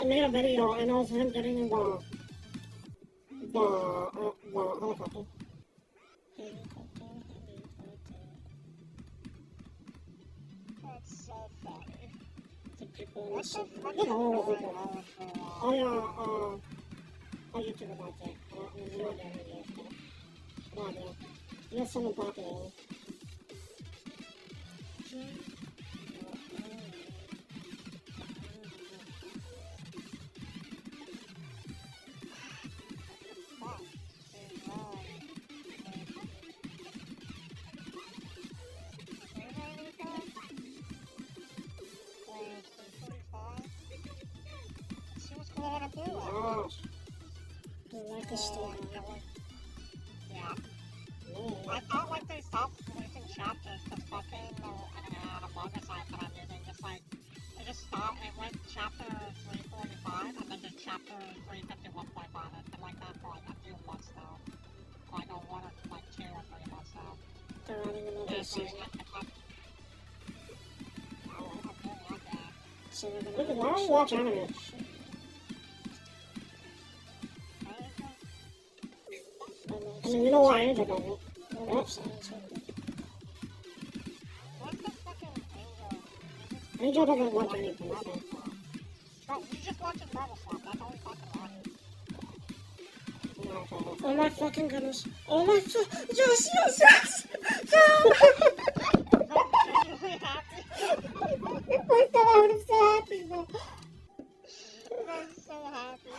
made a video, and it was him getting in the helicopter. That's so funny. The people That's so funny. Oh yeah, YouTube about that. No idea who it is. No idea. You're someone popular. Gosh. Do you like the story? Yeah. Man. I thought like they stopped releasing chapters because fucking the manga site that I'm using it just stopped. It went chapter 345 and then just chapter 351.5. It's been like that for like a few months now. Like a 1 or like 2 or 3 months now. They're running another season. So we're gonna... Look at that. Watch anime. I mean, you know why I ended on it. What's the fucking Angel? Angel doesn't watch anything, so. Bro, we just watching Marvel Swap. That's all we fucking watch. Oh my fucking goodness. Oh my fucking... Yes, yes, yes! Really happy. First time I would have so happy, bro. I'm so happy.